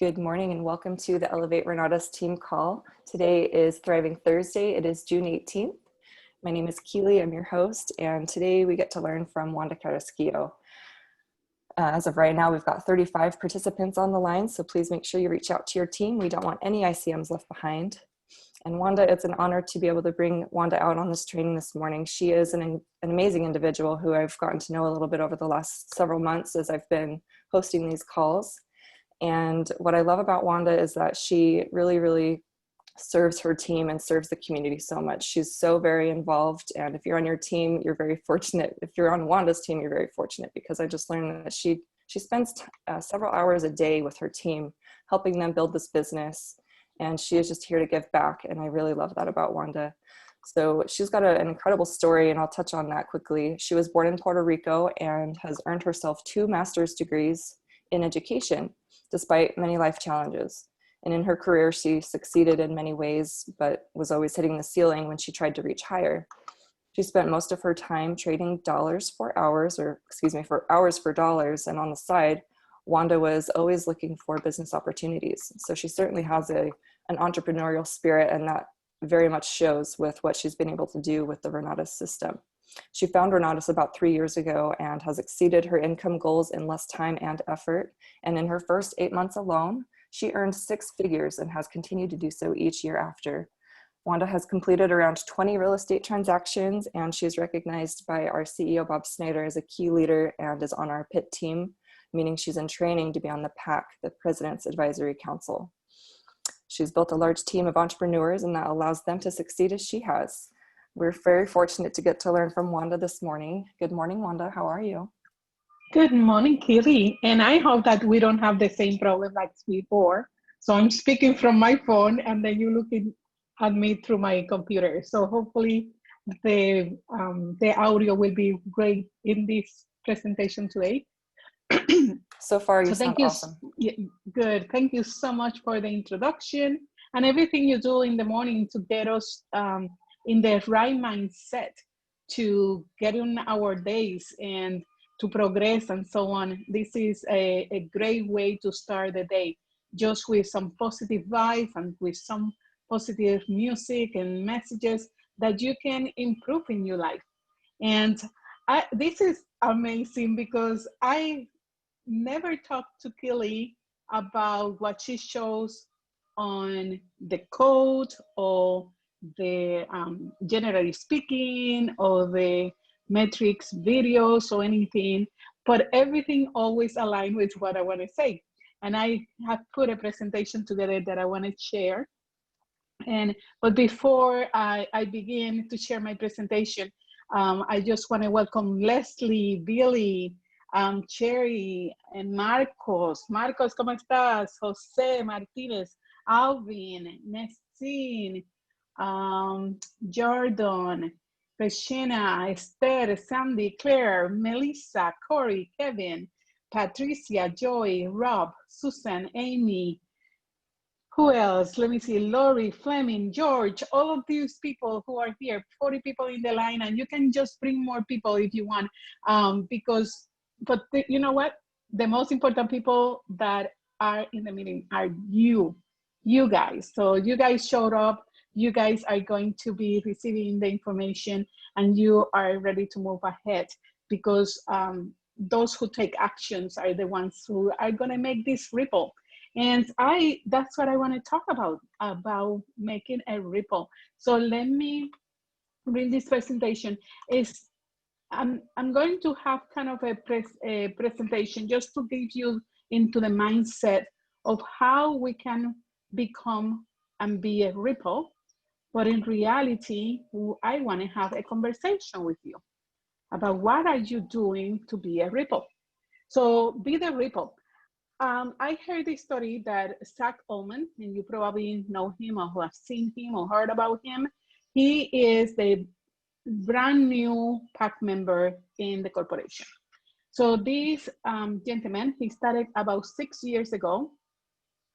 Good morning and welcome to the Elevate Renatus team call. Today is Thriving Thursday. It is June 18th. My name is Keely, I'm your host, and today we get to learn from Wanda Carrasquillo. As of right now, we've got 35 participants on the line, so please make sure you reach out to your team. We don't want any ICMs left behind. And Wanda, it's an honor to be able to bring Wanda out on this training this morning. She is an amazing individual who I've gotten to know a little bit over the last several months as I've been hosting these calls. And what I love about Wanda is that she really serves her team and serves the community so much. She's so very involved. And if you're on your team, you're very fortunate. If you're on Wanda's team, you're very fortunate because I just learned that she spends several hours a day with her team, helping them build this business. And she is just here to give back. And I really love that about Wanda. So she's got an incredible story, and I'll touch on that quickly. She was born in Puerto Rico and has earned herself 2 master's degrees in education, despite many life challenges. And in her career, she succeeded in many ways, but was always hitting the ceiling when she tried to reach higher. She spent most of her time trading dollars for hours, for hours for dollars. And on the side, Wanda was always looking for business opportunities. So she certainly has an entrepreneurial spirit, and that very much shows with what she's been able to do with the Renatus system. She found Renatus about 3 years ago and has exceeded her income goals in less time and effort. And in her first 8 months alone, she earned 6 figures and has continued to do so each year after. Wanda has completed around 20 real estate transactions, and she is recognized by our CEO, Bob Snyder, as a key leader and is on our PIT team, meaning she's in training to be on the PAC, the President's Advisory Council. She's built a large team of entrepreneurs, and that allows them to succeed as she has. We're very fortunate to get to learn from Wanda this morning. Good morning, Wanda. How are you? Good morning, Keely. And I hope that we don't have the same problem like before. So I'm speaking from my phone, and then you're looking at me through my computer. So hopefully the audio will be great in this presentation today. So far, you sound awesome. Yeah, good. Thank you so much for the introduction and everything you do in the morning to get us in the right mindset to get in our days and to progress and so on. This is a great way to start the day, just with some positive vibes and with some positive music and messages that you can improve in your life. And this is amazing because I never talked to Kelly about what she shows on the code or the generally speaking or the metrics videos or anything, but everything always aligned with what I want to say. And I have put a presentation together that I want to share. But before I begin to share my presentation, I just want to welcome Leslie, Billy, Cherry, and Marcos. Marcos, ¿cómo estás? Jose Martinez, Alvin, Nestin, Jordan, Regina, Esther, Sandy, Claire, Melissa, Corey, Kevin, Patricia, Joy, Rob, Susan, Amy. Who else? Let me see. Lori, Fleming, George, all of these people who are here, 40 people in the line, and you can just bring more people if you want, you know what? The most important people that are in the meeting are you guys. So you guys showed up. You guys are going to be receiving the information, and you are ready to move ahead because those who take actions are the ones who are going to make this ripple. And that's what I want to talk about making a ripple. So let me read this presentation. I'm going to have kind of a presentation just to give you into the mindset of how we can become and be a ripple. But in reality, I want to have a conversation with you about what are you doing to be a ripple. So be the ripple. I heard the story that Zach Ullman, and you probably know him or have seen him or heard about him. He is the brand new PAC member in the corporation. So this gentleman, he started about 6 years ago.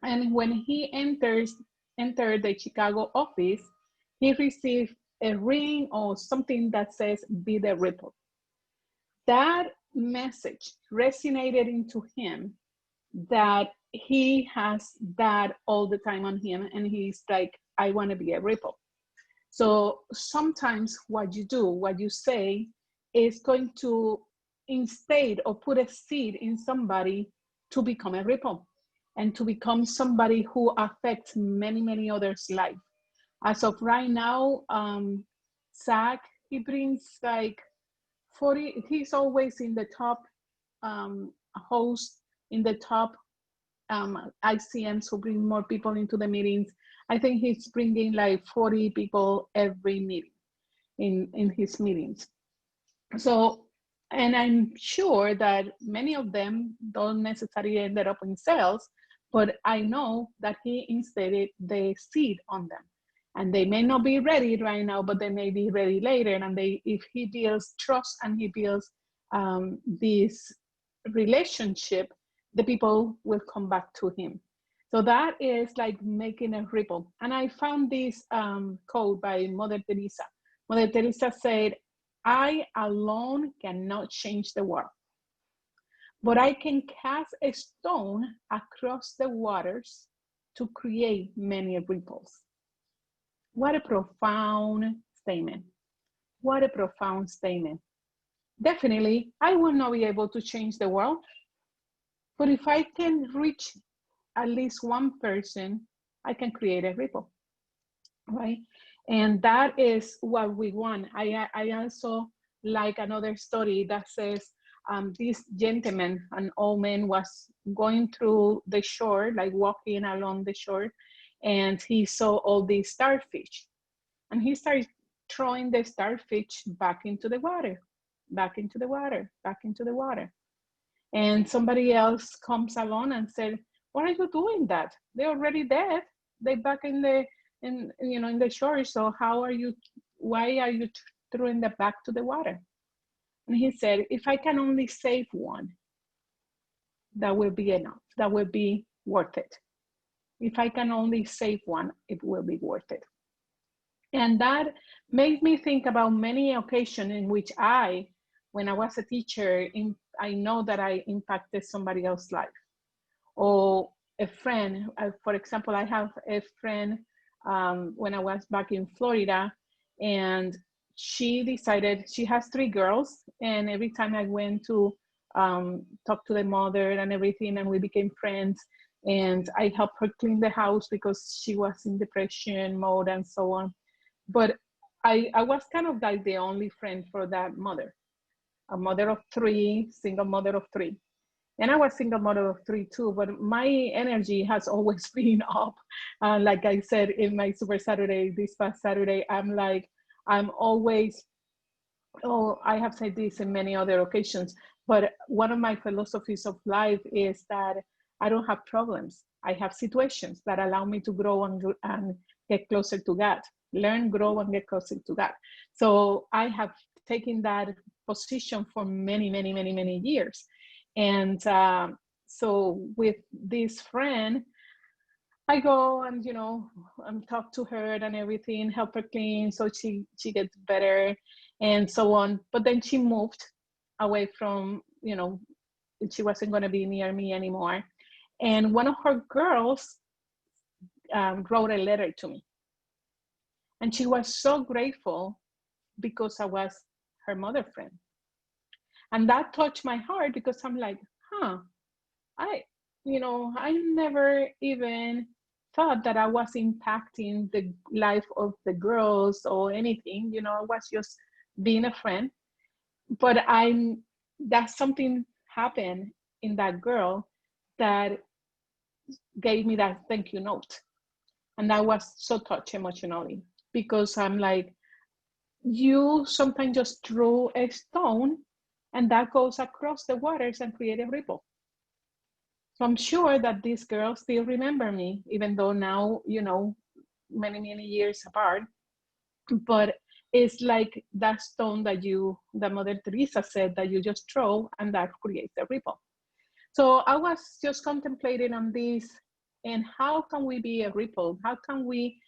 And when he entered the Chicago office, he received a ring or something that says, be the ripple. That message resonated into him that he has that all the time on him, and he's like, I want to be a ripple. So sometimes what you do, what you say, is going to instate or put a seed in somebody to become a ripple and to become somebody who affects many, many others' life. As of right now, Zach, he brings like 40, he's always in the top host, in the top ICMs who bring more people into the meetings. I think he's bringing like 40 people every meeting in his meetings. So, and I'm sure that many of them don't necessarily end up in sales, but I know that he instilled the seed on them. And they may not be ready right now, but they may be ready later. And if he builds trust and he builds this relationship, the people will come back to him. So that is like making a ripple. And I found this quote by Mother Teresa. Mother Teresa said, I alone cannot change the world, but I can cast a stone across the waters to create many ripples. What a profound statement. What a profound statement. Definitely, I will not be able to change the world, but if I can reach at least one person, I can create a ripple, right? And that is what we want. I also like another story that says this gentleman, an old man, was going through the shore, like walking along the shore, and he saw all these starfish. And he started throwing the starfish back into the water, back into the water, back into the water. And somebody else comes along and said, why are you doing that? They're already dead. They're back in the shore. So why are you throwing them back to the water? And he said, if I can only save one, that will be enough. That will be worth it. If I can only save one, it will be worth it. And that made me think about many occasions in which when I was a teacher, I know that I impacted somebody else's life. Or a friend, for example, I have a friend when I was back in Florida, and she decided, she has 3 girls, and every time I went to talk to the mother and everything, and we became friends, and I helped her clean the house because she was in depression mode and so on. But I was kind of like the only friend for that mother, a mother of 3, single mother of 3. And I was single mother of 3 too, but my energy has always been up. Like I said in my Super Saturday, this past Saturday, I'm always, I have said this in many other occasions, but one of my philosophies of life is that I don't have problems. I have situations that allow me to grow and get closer to God. Learn, grow, and get closer to God. So I have taken that position for many, many, many, many years. And so with this friend, I go and, talk to her and everything, help her clean so she gets better and so on. But then she moved away from, she wasn't going to be near me anymore. And one of her girls wrote a letter to me. And she was so grateful because I was her mother friend. And that touched my heart because I'm like, I never even thought that I was impacting the life of the girls or anything. I was just being a friend. But that something happened in that girl that gave me that thank you note. And I was so touched emotionally because I'm like, you sometimes just throw a stone and that goes across the waters and create a ripple. So I'm sure that these girls still remember me, even though now, many, many years apart. But it's like that stone that Mother Teresa said, that you just throw and that creates a ripple. So I was just contemplating on this, and how can we be a ripple? How can we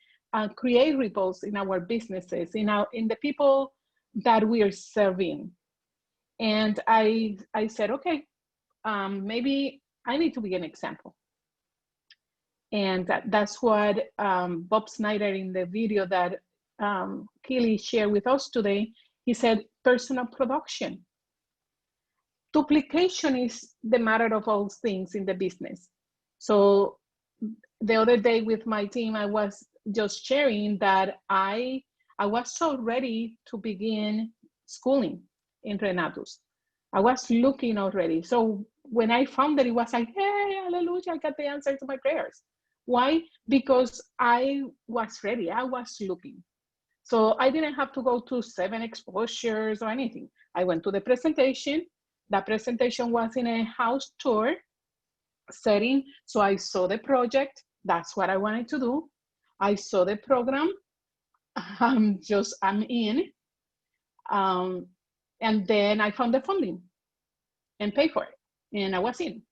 create ripples in our businesses, in the people that we are serving? And I said, okay, maybe I need to be an example. And that's what Bob Snyder in the video that Keely shared with us today, he said, personal production. Duplication is the matter of all things in the business. So the other day with my team, I was just sharing that I was so ready to begin schooling in Renatus. I was looking already. So when I found that, it was like, hey, hallelujah, I got the answer to my prayers. Why? Because I was ready. I was looking. So I didn't have to go to 7 exposures or anything. I went to the presentation. That presentation was in a house tour setting. So I saw the project. That's what I wanted to do. I saw the program. I'm in. And then I found the funding and paid for it. And I was in.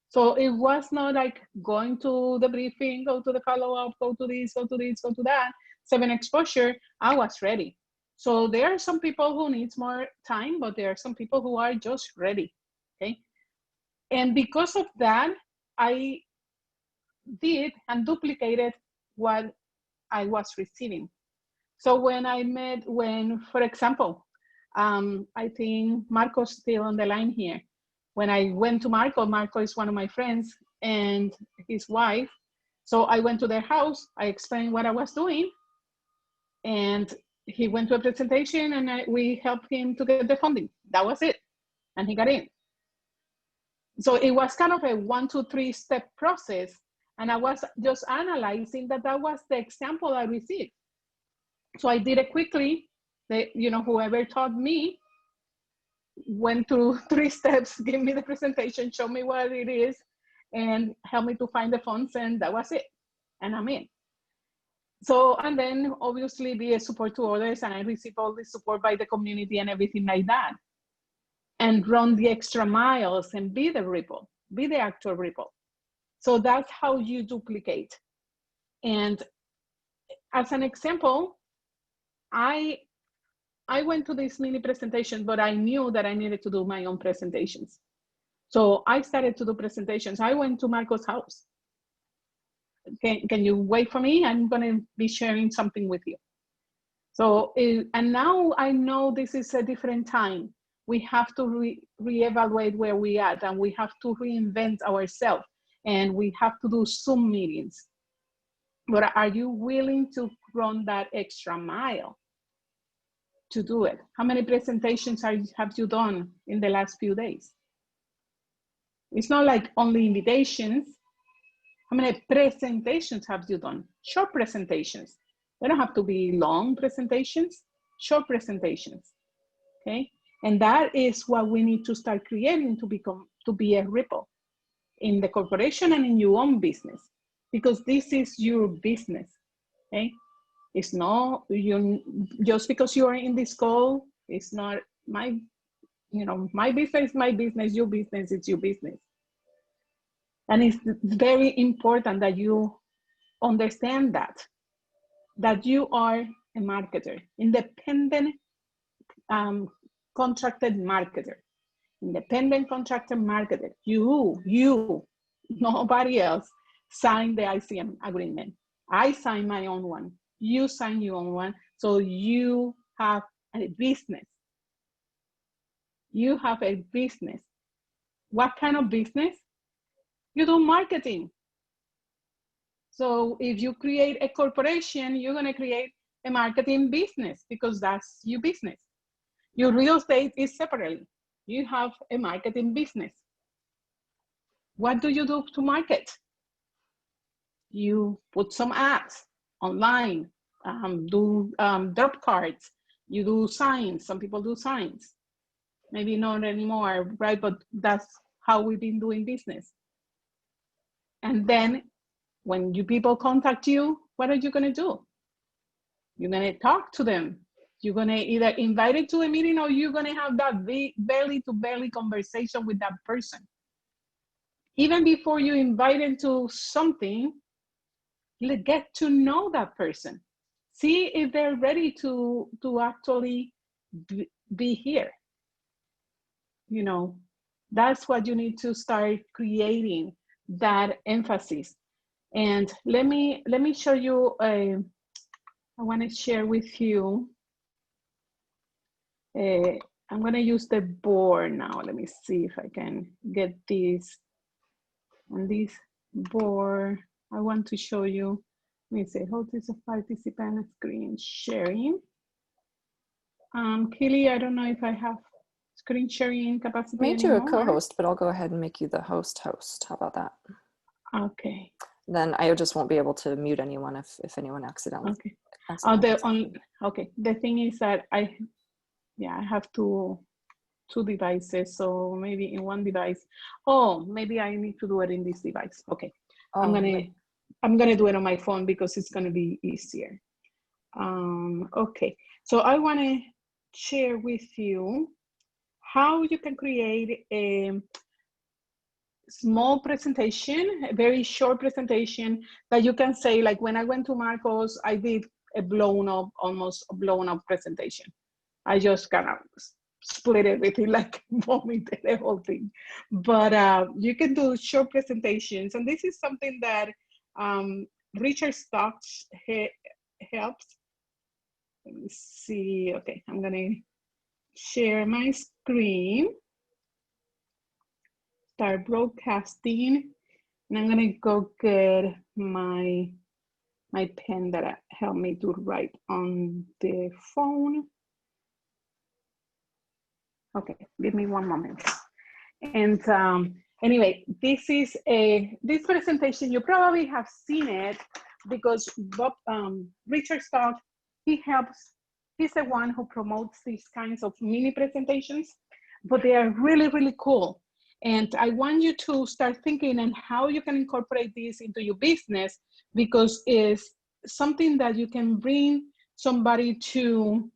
So it was not like going to the briefing, go to the follow-up, go to this, go to this, go to that, 7 exposure. I was ready. So there are some people who needs more time, but there are some people who are just ready, okay? And because of that, I did and duplicated what I was receiving. So for example, I think Marco's still on the line here. When I went to Marco is one of my friends and his wife. So I went to their house, I explained what I was doing, and he went to a presentation and we helped him to get the funding. That was it. And he got in. So it was kind of a 1, 2, 3 step process. And I was just analyzing that was the example I received. So I did it quickly. Whoever taught me went through 3 steps, gave me the presentation, showed me what it is, and helped me to find the funds, and that was it. And I'm in. So, and then obviously be a support to others, and I receive all the support by the community and everything like that. And run the extra miles and be the ripple, be the actual ripple. So that's how you duplicate. And as an example, I went to this mini presentation, but I knew that I needed to do my own presentations. So I started to do presentations. I went to Marco's house. Can you wait for me? I'm gonna be sharing something with you. So, and now I know this is a different time. We have to reevaluate where we are at, and we have to reinvent ourselves, and we have to do Zoom meetings. But are you willing to run that extra mile to do it? How many presentations have you done in the last few days? It's not like only invitations. How many presentations have you done? Short presentations. They don't have to be long presentations, short presentations, okay? And that is what we need to start creating to be a ripple in the corporation and in your own business, because this is your business, okay? It's not, just because you are in this call, it's not my business, my business, your business, it's your business. And it's very important that you understand that you are a marketer, independent contracted marketer, independent contractor marketer. You, nobody else signed the ICM agreement. I signed my own one. You sign your own one. So you have a business. You have a business. What kind of business? You do marketing. So if you create a corporation, you're going to create a marketing business, because that's your business. Your real estate is separately. You have a marketing business. What do you do to market? You put some ads online, do drop cards, you do signs. Some people do signs. Maybe not anymore, right? But that's how we've been doing business. And then when you people contact you, what are you going to do? You're going to talk to them. You're going to either invite it to a meeting, or you're going to have that belly to belly conversation with that person. Even before you invite them to something, get to know that person. See if they're ready to actually be here. That's what you need to start creating, that emphasis. And let me show you I want to share with you. I'm going to use the board now. Let me see if I can get this on this board. I want to show you. Let me say, hold this participant screen sharing. Keely, I don't know if I have screen sharing capacity Made you a anymore. co-host, but I'll go ahead and make you the host. How about that? Okay. Then I just won't be able to mute anyone if anyone accidentally. Okay. Okay. The thing is that I have two devices, so maybe in one device. Oh, maybe I need to do it in this device. Okay. Oh, I'm gonna do it on my phone because it's gonna be easier. Okay. So I want to share with you how you can create a small presentation, a very short presentation that you can say, like, when I went to Marcos, I did a almost blown up presentation. I just kind of split everything, like vomited the whole thing. But you can do short presentations. And this is something that Richard Stocks helps. Let me see. Okay, I'm going to share my screen, start broadcasting, and I'm going to go get my pen that helped me to write on the phone. Okay, give me one moment. And anyway, this is this presentation, you probably have seen it because Richard Stott, he's the one who promotes these kinds of mini presentations, but they are really, really cool. And I want you to start thinking on how you can incorporate this into your business, because it's something that you can bring somebody to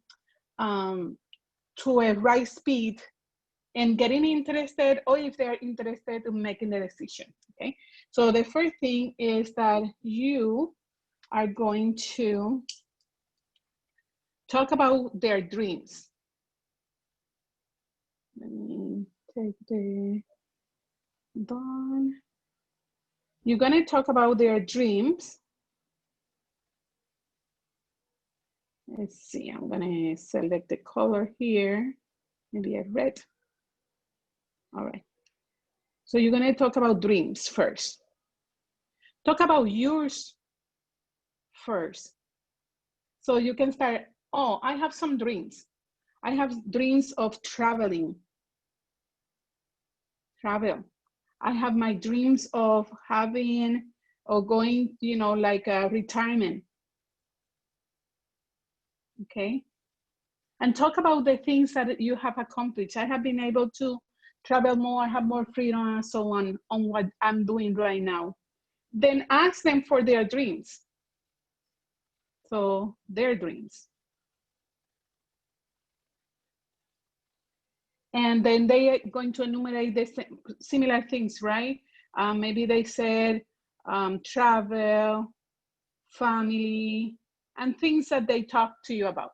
a right speed and getting interested, or if they're interested in making the decision, okay? So the first thing is that you are going to talk about their dreams. Let me take the done. You're gonna talk about their dreams. Let's see, I'm gonna select the color here, maybe a red. All right. So you're gonna talk about dreams first. Talk about yours first. So you can start, oh, I have some dreams. I have dreams of travel. I have my dreams of having or going, like a retirement. Okay. And talk about the things that you have accomplished. I have been able to travel more, I have more freedom, and so on what I'm doing right now. Then ask them for their dreams. So their dreams. And then they are going to enumerate the similar things, right? Maybe they said travel, family, and things that they talk to you about.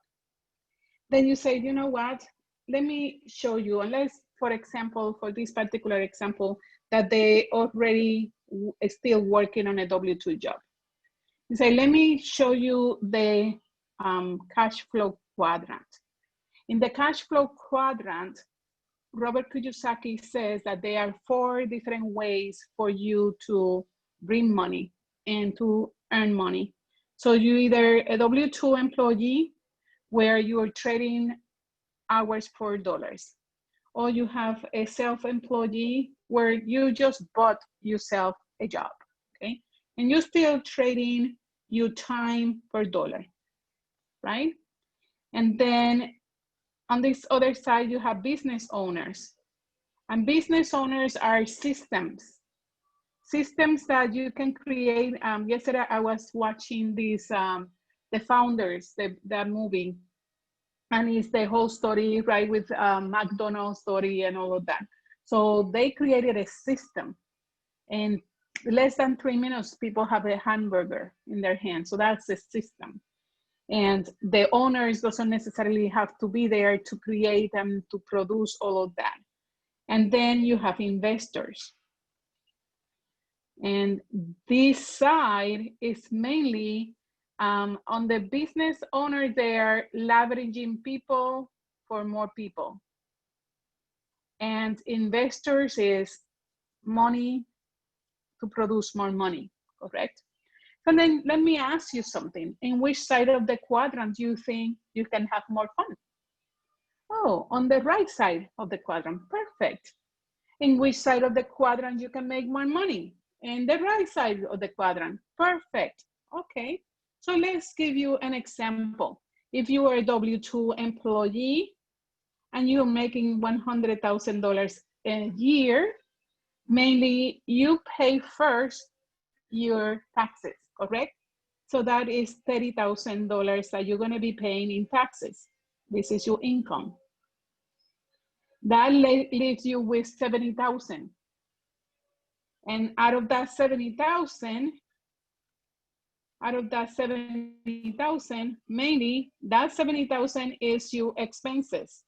Then you say, you know what? Let me show you, unless, for example, for this particular example, that they already still working on a W-2 job. You say, let me show you the cash flow quadrant. In the cash flow quadrant, Robert Kiyosaki says that there are 4 different ways for you to bring money and to earn money. So you either a W-2 employee where you are trading hours for dollars, or you have a self-employee where you just bought yourself a job, okay? And you're still trading your time per dollar, right? And then on this other side, you have business owners. And business owners are systems that you can create. Yesterday, I was watching this, The Founders, that movie. And it's the whole story, right, with McDonald's story and all of that. So they created a system. In less than 3 minutes, people have a hamburger in their hand. So that's a system. And the owners doesn't necessarily have to be there to create and to produce all of that. And then you have investors. And this side is mainly on the business owner, they're leveraging people for more people. And investors is money to produce more money, correct? And then let me ask you something. In which side of the quadrant do you think you can have more fun? Oh, on the right side of the quadrant, perfect. In which side of the quadrant you can make more money? In the right side of the quadrant, perfect. Okay, so let's give you an example. If you are a W-2 employee and you're making $100,000 a year, mainly you pay first your taxes, correct? So that is $30,000 that you're gonna be paying in taxes. This is your income. That leaves you with 70,000. And out of that 70,000, mainly that 70,000 is your expenses.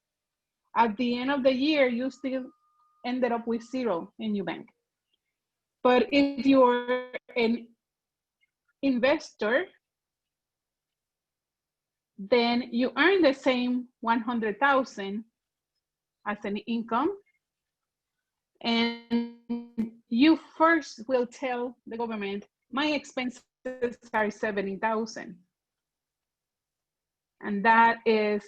At the end of the year, you still ended up with zero in your bank. But if you're an investor, then you earn the same 100,000 as an income, and you first will tell the government, my expenses are 70,000. And that is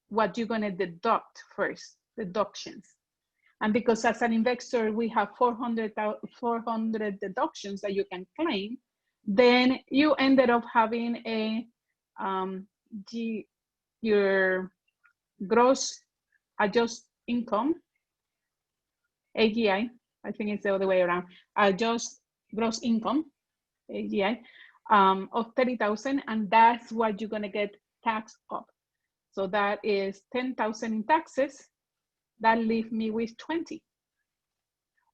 what you're gonna deduct first, deductions. And because as an investor, we have 400 deductions that you can claim, then you ended up having a, your gross adjusted income, AGI, I think it's the other way around, adjust gross income, AGI, of 30,000, and that's what you're gonna get taxed up. So that is 10,000 in taxes, that leaves me with 20.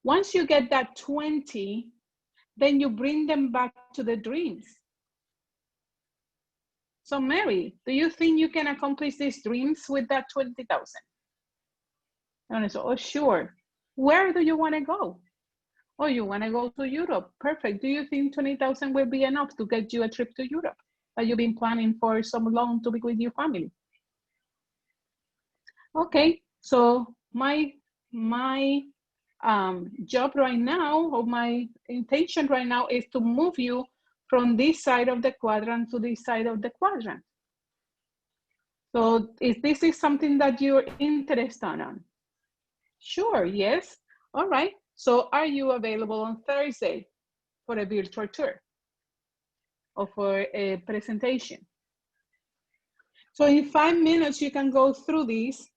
Once you get that 20, then you bring them back to the dreams. So Mary, do you think you can accomplish these dreams with that 20,000? And I said, oh, sure. Where do you want to go? Oh, you want to go to Europe? Perfect. Do you think 20,000 will be enough to get you a trip to Europe that you've been planning for so long to be with your family? Okay, so my job right now, or my intention right now, is to move you from this side of the quadrant to this side of the quadrant. So if this is something that you're interested on, sure, yes. All right, so are you available on Thursday for a virtual tour or for a presentation? So in 5 minutes, you can go through these,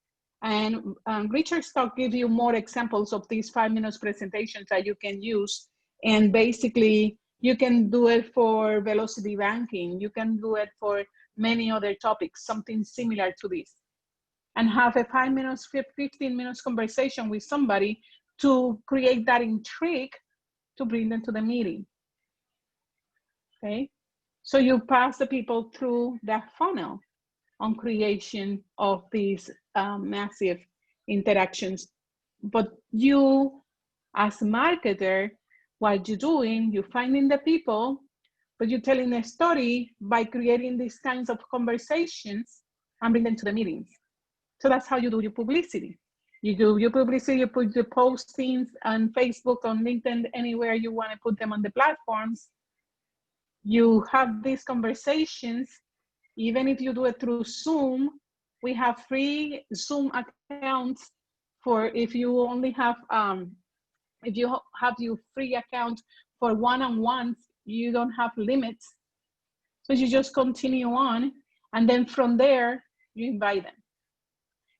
and Richard's talk gives you more examples of these 5 minutes presentations that you can use. And basically, you can do it for velocity banking. You can do it for many other topics, something similar to this. And have a 5 minutes, 15 minutes conversation with somebody to create that intrigue to bring them to the meeting. Okay, so you pass the people through that funnel on creation of these massive interactions. But you, as a marketer, what you're doing, you're finding the people, but you're telling a story by creating these kinds of conversations and bring them to the meetings. So that's how you do your publicity. You do your publicity, you put the postings on Facebook, on LinkedIn, anywhere you want to put them on the platforms. You have these conversations. Even if you do it through Zoom, we have free Zoom accounts for if you only have, if you have your free account for one-on-ones, you don't have limits. So you just continue on, and then from there, you invite them.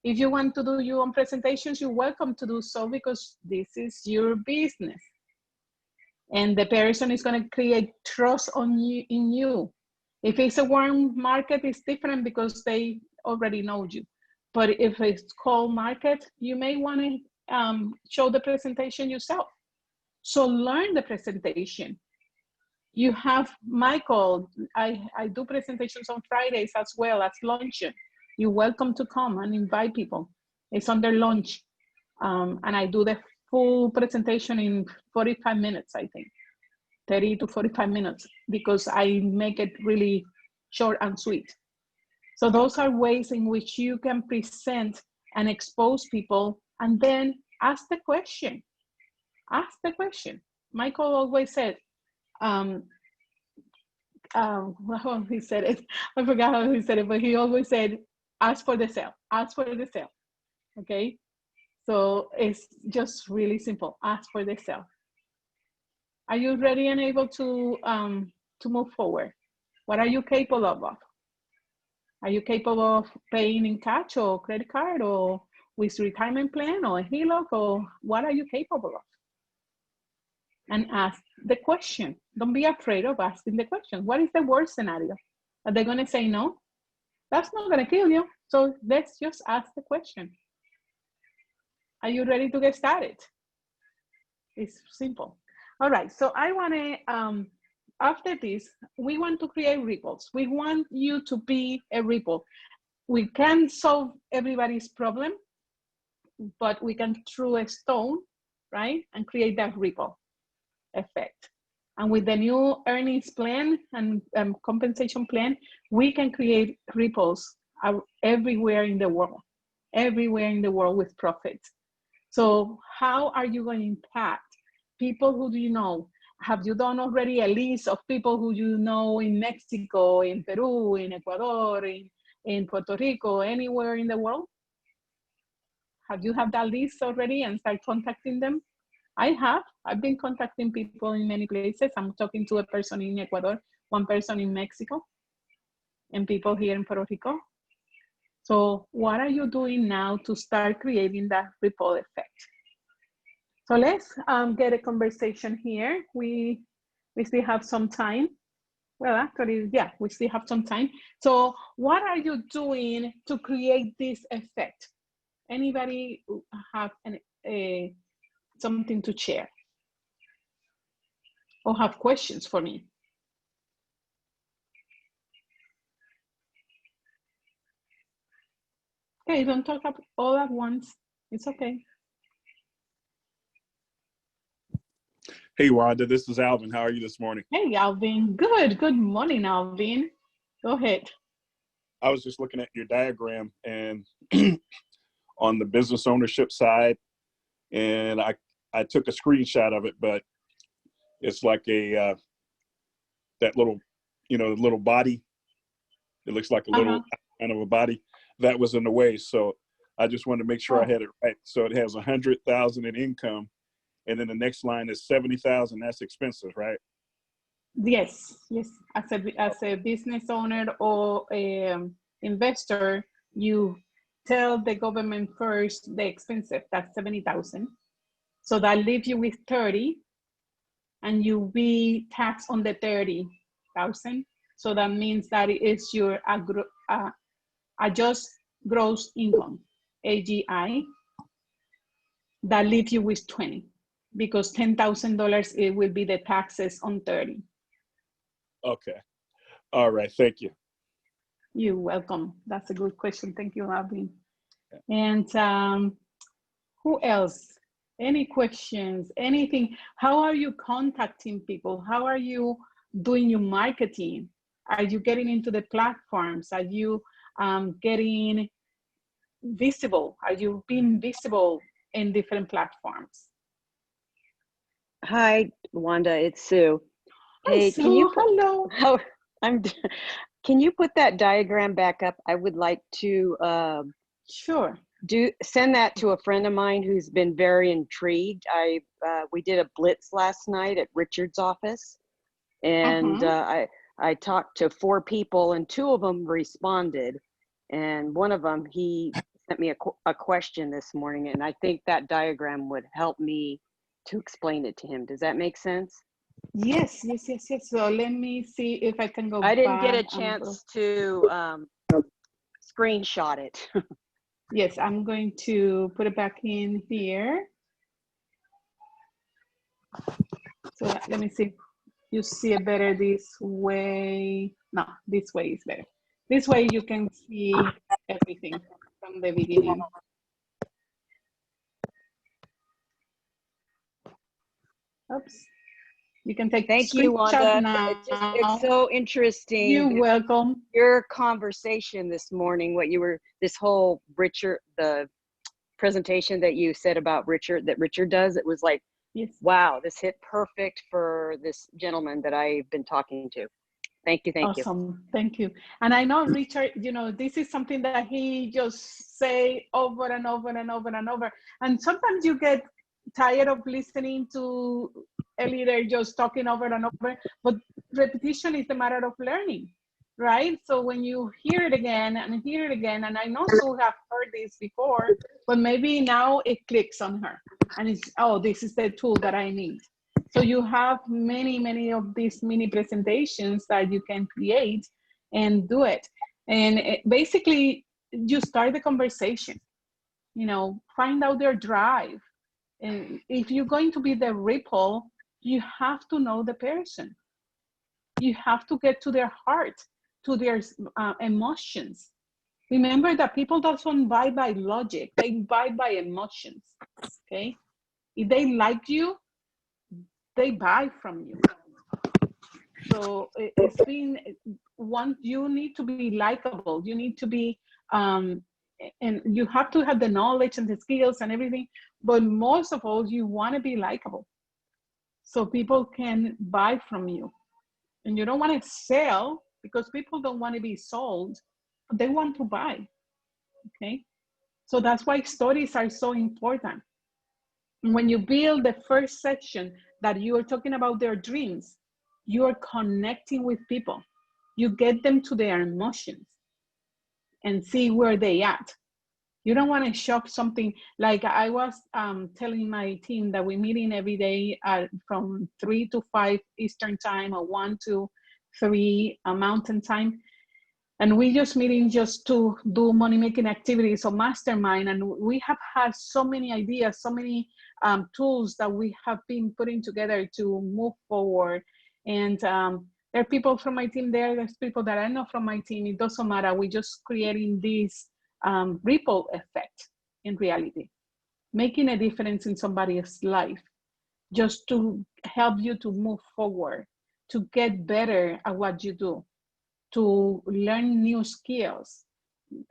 If you want to do your own presentations, you're welcome to do so, because this is your business. And the person is going to create trust on you, in you. If it's a warm market, it's different because they already know you. But if it's cold market, you may want to show the presentation yourself. So learn the presentation. You have Michael, I do presentations on Fridays as well as luncheon. You're welcome to come and invite people. It's under lunch. And I do the full presentation in 45 minutes, I think. 30 to 45 minutes because I make it really short and sweet. So those are ways in which you can present and expose people, and then ask the question. Ask the question. Michael always said, how he said it, I forgot how he said it, but he always said, ask for the sale, ask for the sale, okay? So it's just really simple, ask for the sale. Are you ready and able to move forward? What are you capable of? Are you capable of paying in cash or credit card or with retirement plan or a HELOC, or what are you capable of? And ask the question. Don't be afraid of asking the question. What is the worst scenario? Are they going to say no? That's not going to kill you. So let's just ask the question. Are you ready to get started? It's simple. All right, so I want to, after this, we want to create ripples. We want you to be a ripple. We can't solve everybody's problem, but we can throw a stone, right? And create that ripple effect. And with the new earnings plan and compensation plan, we can create ripples everywhere in the world with profit. So how are you going to impact people who do you know? Have you done already a list of people who you know in Mexico, in Peru, in Ecuador, in Puerto Rico, anywhere in the world? Have you have that list already and start contacting them? I have. I've been contacting people in many places. I'm talking to a person in Ecuador, one person in Mexico, and people here in Puerto Rico. So what are you doing now to start creating that ripple effect? So let's get a conversation here. We still have some time. Well, actually, yeah, we still have some time. So what are you doing to create this effect? Anybody have something to share or have questions for me? Okay, don't talk up all at once. It's okay. Hey, Wanda, this is Alvin. How are you this morning? Hey, Alvin. Good. Good morning, Alvin. Go ahead. I was just looking at your diagram and on the business ownership side, and I took a screenshot of it, but it's like a that little, little body. It looks like a little kind of a body that was in the way. So I just wanted to make sure I had it right. So it has 100,000 in income, and then the next line is 70,000. That's expenses, right? Yes, yes. As a business owner or investor, you tell the government first the expensive, that's 70,000. So that leaves you with 30, and you be taxed on the 30,000. So that means that it is your adjusted gross income, AGI, that leaves you with 20, because $10,000 it will be the taxes on 30. Okay. All right. Thank you. You're welcome. That's a good question. Thank you, Alvin. And who else? Any questions? Anything? How are you contacting people? How are you doing your marketing? Are you getting into the platforms? Are you getting visible? Are you being visible in different platforms? Hi, Wanda, it's Sue. Hey, Sue, hello. Oh, can you put that diagram back up? I would like to Sure. Send that to a friend of mine who's been very intrigued. We did a blitz last night at Richard's office, and I talked to 4 people, and 2 of them responded, and one of them, he sent me a question this morning, and I think that diagram would help me to explain it to him. Does that make sense? Yes. So let me see if I can go I didn't back get a chance to screenshot it. Yes, I'm going to put it back in here. So let me see. You see it better this way. No, this way is better. This way you can see everything from the beginning. Oops. You can take Thank you, screenshot Wanda. now. It's so interesting. You're welcome. Your conversation this morning, this whole Richard, the presentation that you said about that Richard does, it was like, Yes. wow, this hit perfect for this gentleman that I've been talking to. Thank you. Awesome. Thank you. And I know Richard, this is something that he just say over and over and over and over. And sometimes you get tired of listening to a leader just talking over and over, but repetition is the matter of learning, right? So when you hear it again, and I know Sue have heard this before, but maybe now it clicks on her and it's, oh, this is the tool that I need. So you have many of these mini presentations that you can create and do it. And basically you start the conversation, find out their drive. And if you're going to be the ripple, you have to know the person. You have to get to their heart, to their emotions. Remember that people don't buy by logic, they buy by emotions, okay? If they like you, they buy from you. So it's been you need to be likable. You need to be, and you have to have the knowledge and the skills and everything. But most of all, you want to be likable, so people can buy from you. And you don't want to sell, because people don't want to be sold. They want to buy. Okay, so that's why stories are so important. When you build the first section that you are talking about their dreams, you are connecting with people. You get them to their emotions and see where they at. You don't want to shock something. Like I was telling my team that we're meeting every day from 3 to 5 Eastern time, or 1 to 3 Mountain time. And we just meeting just to do money-making activities or mastermind. And we have had so many ideas, so many tools that we have been putting together to move forward. And there are people from my team there. There's people that I know from my team. It doesn't matter. We're just creating this ripple effect in reality, making a difference in somebody's life, just to help you to move forward, to get better at what you do, to learn new skills,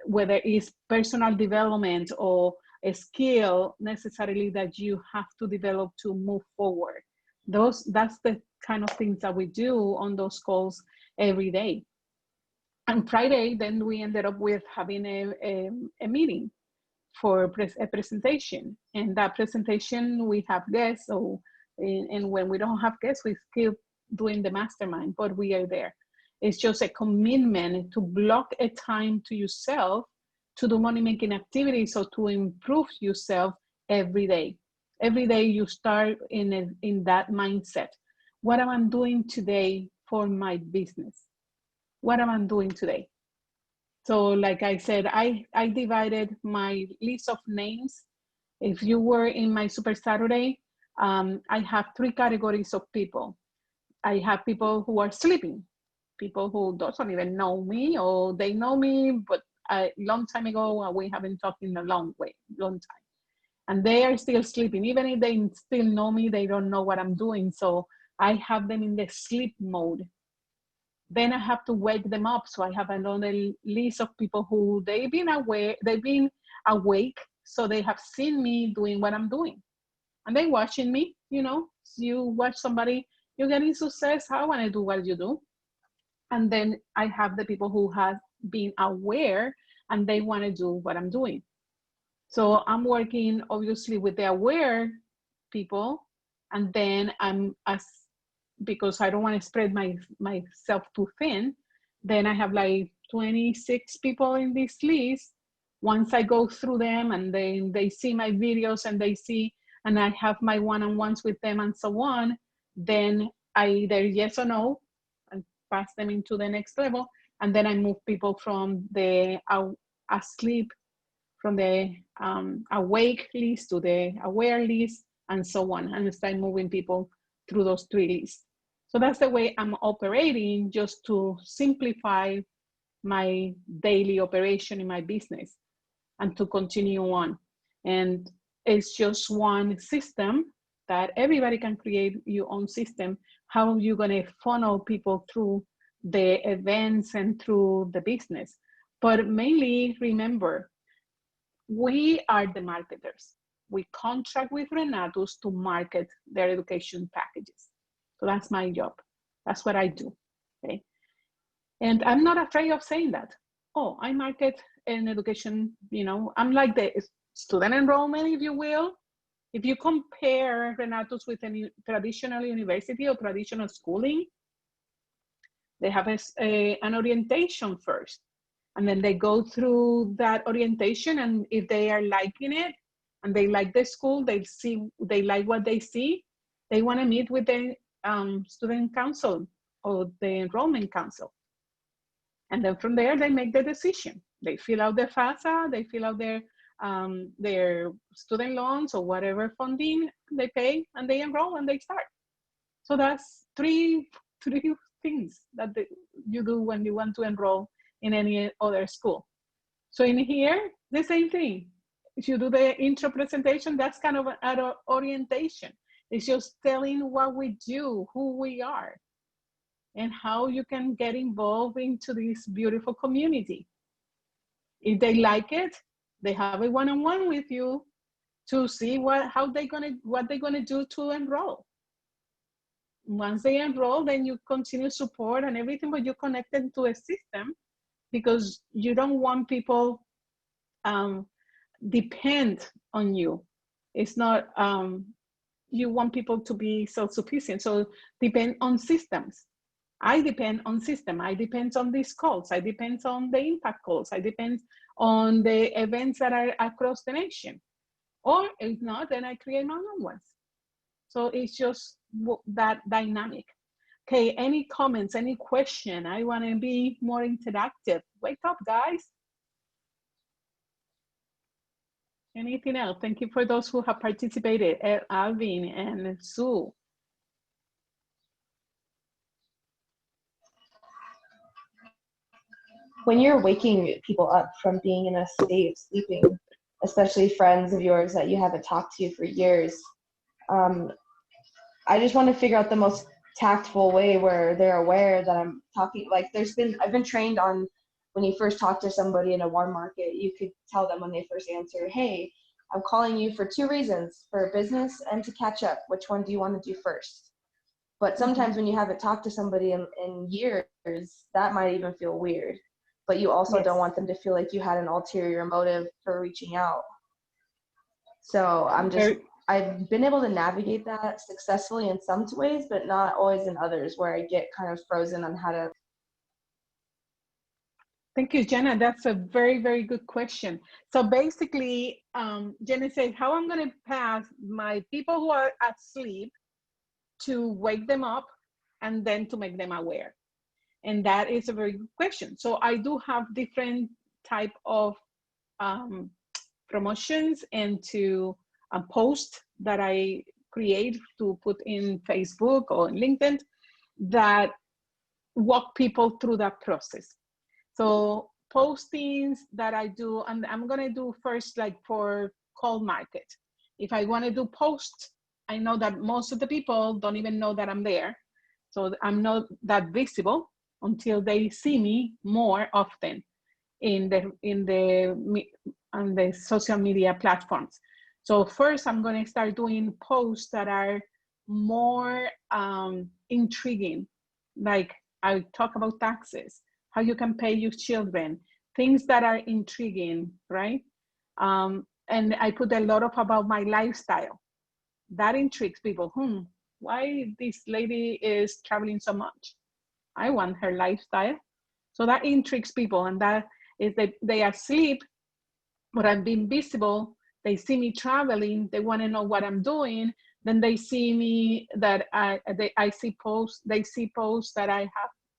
whether it's personal development or a skill necessarily that you have to develop to move forward. That's the kind of things that we do on those calls every day. And Friday, then we ended up with having a meeting for a presentation. And that presentation, we have guests. And when we don't have guests, we keep doing the mastermind, but we are there. It's just a commitment to block a time to yourself to do money-making activities, or to improve yourself every day. Every day you start in that mindset. What am I doing today for my business? What am I doing today? So like I said, I divided my list of names. If you were in my Super Saturday, I have 3 categories of people. I have people who are sleeping, people who don't even know me, or they know me, but a long time ago, we haven't talked in a long time. And they are still sleeping. Even if they still know me, they don't know what I'm doing. So I have them in the sleep mode. Then I have to wake them up. So I have another list of people who they've been awake. So they have seen me doing what I'm doing. And they're watching me, you watch somebody, you're getting success, I want to do what you do. And then I have the people who have been aware and they want to do what I'm doing. So I'm working obviously with the aware people, and then because I don't want to spread myself too thin, then I have like 26 people in this list. Once I go through them and then they see my videos and I have my one-on-ones with them and so on, then I either yes or no and pass them into the next level. And then I move people from the asleep, from the awake list to the aware list, and so on, and start moving people through those 3 lists. So that's the way I'm operating, just to simplify my daily operation in my business and to continue on. And it's just one system that everybody can create your own system. How you're going to funnel people through the events and through the business. But mainly remember, we are the marketers. We contract with Renatus to market their education packages. So that's my job. That's what I do, okay? And I'm not afraid of saying that. Oh, I market an education, you know, I'm like the student enrollment, if you will. If you compare Renatus with any traditional university or traditional schooling, they have an orientation first. And then they go through that orientation, and if they are liking it and they like the school, they like what they see, they want to meet with the student council or the enrollment council. And then from there, they make the decision. They fill out their FAFSA, they fill out their student loans or whatever funding they pay, and they enroll and they start. So that's three things that you do when you want to enroll in any other school. So in here, the same thing. If you do the intro presentation, that's kind of an orientation. It's just telling what we do, who we are, and how you can get involved into this beautiful community. If they like it, they have a one-on-one with you to see what they're gonna do to enroll. Once they enroll, then you continue support and everything, but you're connected to a system because you don't want people depend on you. It's not, you want people to be self-sufficient. So depend on systems. I depend on system. I depend on these calls. I depend on the impact calls. I depend on the events that are across the nation. Or if not, then I create my own ones. So it's just that dynamic. Okay, any comments, any question? I want to be more interactive. Wake up, guys. Anything else? Thank you for those who have participated, Alvin and Sue. When you're waking people up from being in a state of sleeping, especially friends of yours that you haven't talked to for years, I just want to figure out the most tactful way where they're aware that I'm talking. Like I've been trained on when you first talk to somebody in a warm market, you could tell them when they first answer, hey, I'm calling you for 2 reasons, for business and to catch up. Which one do you want to do first? But sometimes when you haven't talked to somebody in years, that might even feel weird. But you also don't want them to feel like you had an ulterior motive for reaching out. So I've been able to navigate that successfully in some ways, but not always in others, where I get kind of frozen on how to. Thank you, Jenna. That's a very, very good question. So basically, Jenna said, how I'm going to pass my people who are asleep to wake them up and then to make them aware. And that is a very good question. So I do have different type of promotions and to posts that I create to put in Facebook or in LinkedIn that walk people through that process. So postings that I do, and I'm gonna do first like for cold market. If I wanna do posts, I know that most of the people don't even know that I'm there. So I'm not that visible until they see me more often on the social media platforms. So first I'm gonna start doing posts that are more intriguing. Like I talk about taxes, how you can pay your children, things that are intriguing, right? And I put a lot about my lifestyle. That intrigues people. Why this lady is traveling so much? I want her lifestyle. So that intrigues people, and that is that they are asleep, but I'm being visible. They see me traveling. They want to know what I'm doing. Then they see me that I see posts. They see posts that I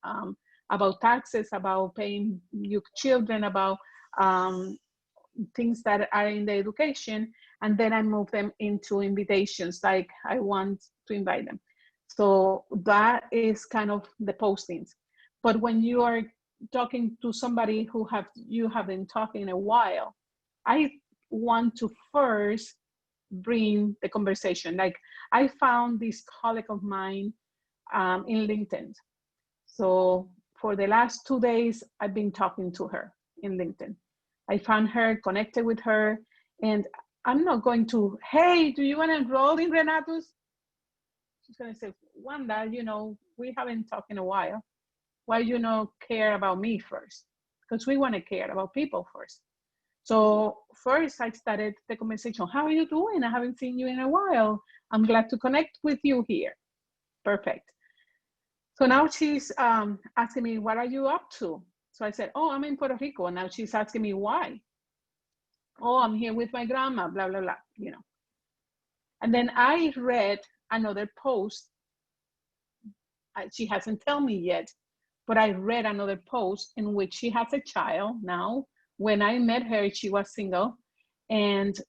have about taxes, about paying your children, about things that are in the education, and then I move them into invitations, like I want to invite them. So that is kind of the postings. But when you are talking to somebody you haven't talked in a while, I want to first bring the conversation. Like I found this colleague of mine in LinkedIn. So for the last 2 days, I've been talking to her in LinkedIn. I found her, connected with her, and I'm not going to, hey, do you want to enroll in Renato's? She's going to say, Wanda, you know, we haven't talked in a while. Why you not care about me first? Because we want to care about people first. So first I started the conversation. How are you doing? I haven't seen you in a while. I'm glad to connect with you here. Perfect. So now she's asking me, what are you up to? So I said, oh, I'm in Puerto Rico. And now she's asking me why. Oh, I'm here with my grandma, blah, blah, blah, you know. And then I read another post. She hasn't told me yet, but I read another post in which she has a child now. When I met her, she was single, and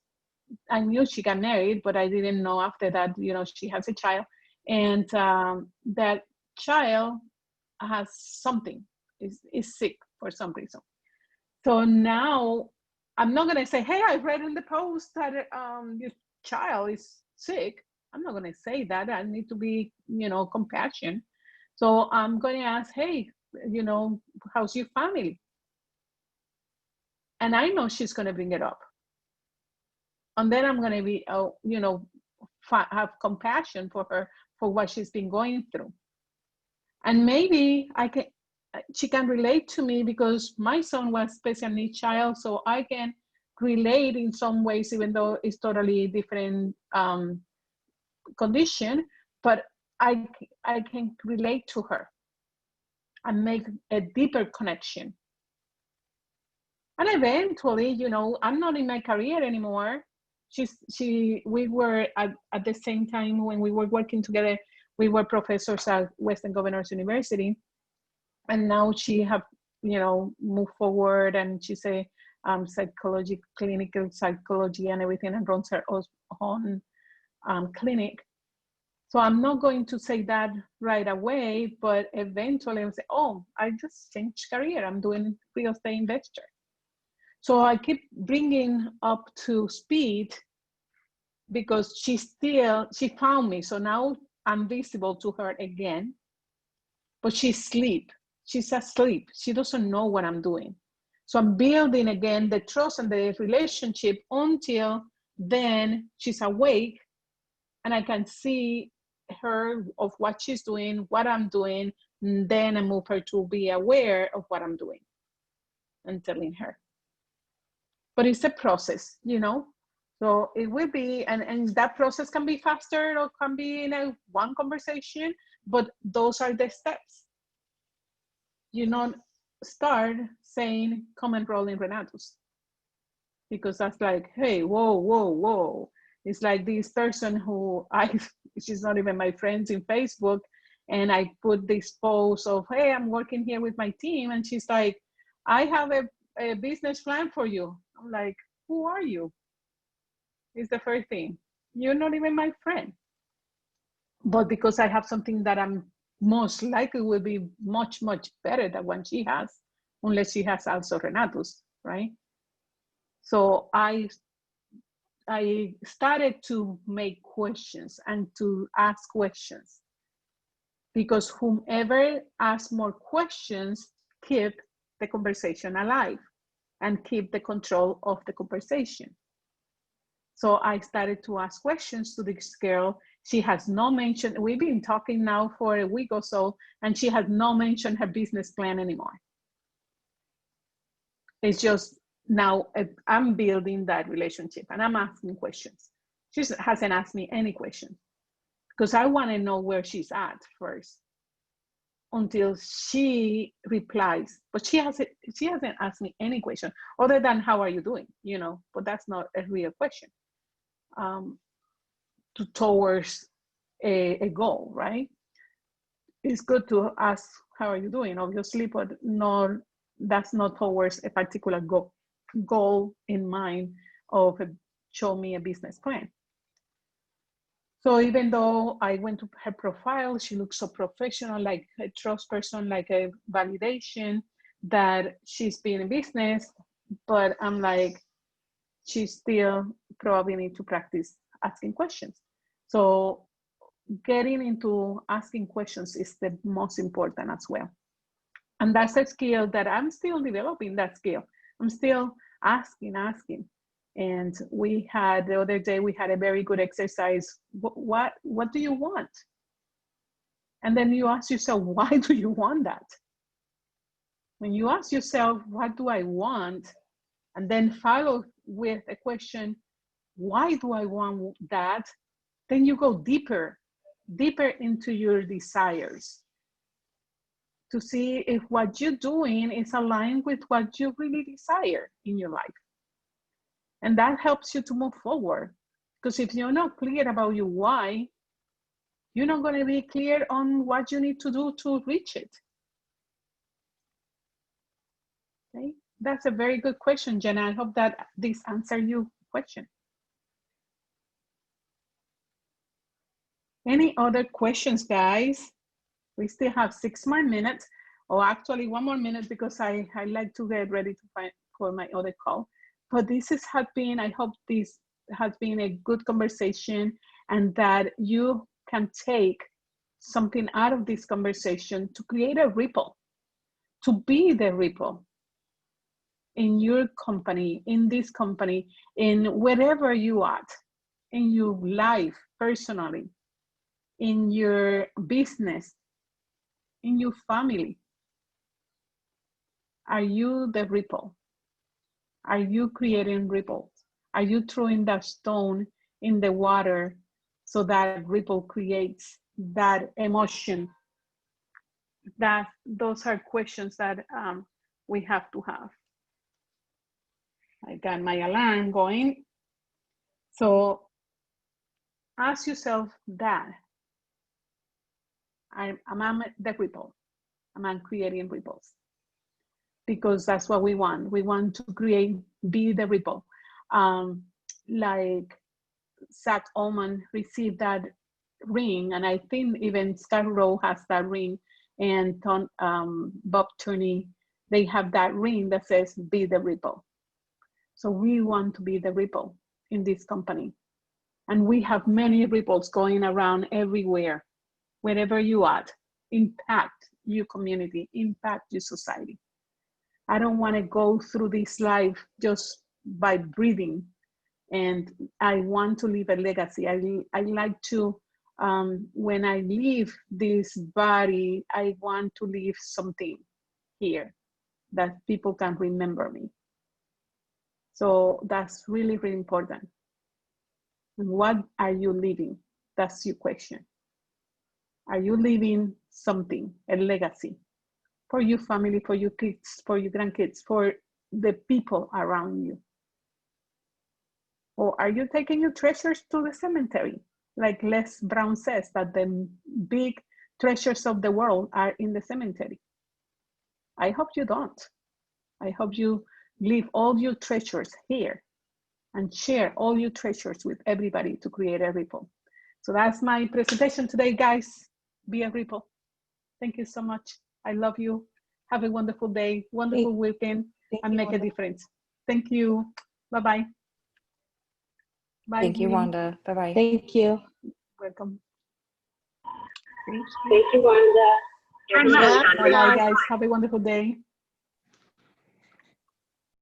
I knew she got married, but I didn't know after that, you know, she has a child, and that child has something, is sick for some reason. So now I'm not gonna say, hey, I read in the post that your child is sick. I'm not gonna say that. I need to be, you know, compassion. So I'm gonna ask, hey, you know, how's your family? And I know she's gonna bring it up. And then I'm gonna be, you know, have compassion for her for what she's been going through. And maybe she can relate to me because my son was special needs child, so I can relate in some ways, even though it's totally different condition, but I can relate to her and make a deeper connection. And eventually, you know, I'm not in my career anymore. We were at the same time when we were working together, we were professors at Western Governors University. And now she have, you know, moved forward, and she's a psychology, clinical psychology and everything, and runs her own clinic. So I'm not going to say that right away, but eventually I'll say, oh, I just changed career. I'm doing real estate investor. So I keep bringing up to speed because she found me. So now I'm visible to her again, but she's asleep. She's asleep. She doesn't know what I'm doing. So I'm building again the trust and the relationship until then she's awake and I can see her of what she's doing, what I'm doing, and then I move her to be aware of what I'm doing and telling her. But it's a process, you know? So it will be, and that process can be faster or can be in one conversation, but those are the steps. You know, start saying, come and roll in Renato's. Because that's like, hey, whoa, whoa, whoa. It's like this person who she's not even my friends in Facebook. And I put this post of, hey, I'm working here with my team. And she's like, I have a business plan for you. I'm like, who are you? It's the first thing. You're not even my friend. But because I have something that I'm most likely will be much, much better than what she has, unless she has also Renato's, right? So I started to make questions and to ask questions, because whomever asks more questions keep the conversation alive and keep the control of the conversation. So I started to ask questions to this girl. She has not mentioned, we've been talking now for a week or so, and she has not mentioned her business plan anymore. It's just now I'm building that relationship and I'm asking questions. She hasn't asked me any questions because I want to know where she's at first until she replies. But she hasn't asked me any question other than how are you doing, you know, but that's not a real question towards a goal, right? It's good to ask how are you doing, obviously, but that's not towards a particular goal in mind of show me a business plan. So even though I went to her profile, she looks so professional, like a trust person, like a validation that she's been in business, but I'm like, she still probably need to practice asking questions. So getting into asking questions is the most important as well. And that's a skill that I'm still developing, that skill. I'm still asking. And we had, the other day, we had a very good exercise. What do you want? And then you ask yourself, why do you want that? When you ask yourself, what do I want? And then follow with a question, why do I want that? Then you go deeper into your desires to see if what you're doing is aligned with what you really desire in your life. And that helps you to move forward. Because if you're not clear about your why, you're not going to be clear on what you need to do to reach it. Okay? That's a very good question, Jenna. I hope that this answers your question. Any other questions, guys? We still have 6 more minutes, or actually 1 more minute, because I like to get ready to find for my other call. But this has been, I hope this has been a good conversation, and that you can take something out of this conversation to create a ripple, to be the ripple in your company, in this company, in wherever you are, in your life, personally, in your business, in your family. Are you the ripple? Are you creating ripples? Are you throwing that stone in the water so that ripple creates that emotion? Those are questions that we have to have. I got my alarm going. So ask yourself that. Am I the ripple? Am I creating ripples? Because that's what we want. We want to be the ripple. Like Zach Ullman received that ring, and I think even Scarborough has that ring, and Bob Turney, they have that ring that says, be the ripple. So we want to be the ripple in this company. And we have many ripples going around everywhere, wherever you are. Impact your community, impact your society. I don't want to go through this life just by breathing, and I want to leave a legacy. I like to, when I leave this body, I want to leave something here that people can remember me. So that's really, really important. What are you leaving? That's your question. Are you leaving something, a legacy, for your family, for your kids, for your grandkids, for the people around you? Or are you taking your treasures to the cemetery? Like Les Brown says, that the big treasures of the world are in the cemetery. I hope you don't. I hope you leave all your treasures here and share all your treasures with everybody to create a ripple. So that's my presentation today, guys. Be a ripple. Thank you so much. I love you. Have a wonderful day, wonderful weekend, and make a difference. Thank you. Bye-bye. Bye. Thank you, Wanda. Bye-bye. Thank you. Welcome. Thank you, Wanda. Bye, guys. Have a wonderful day.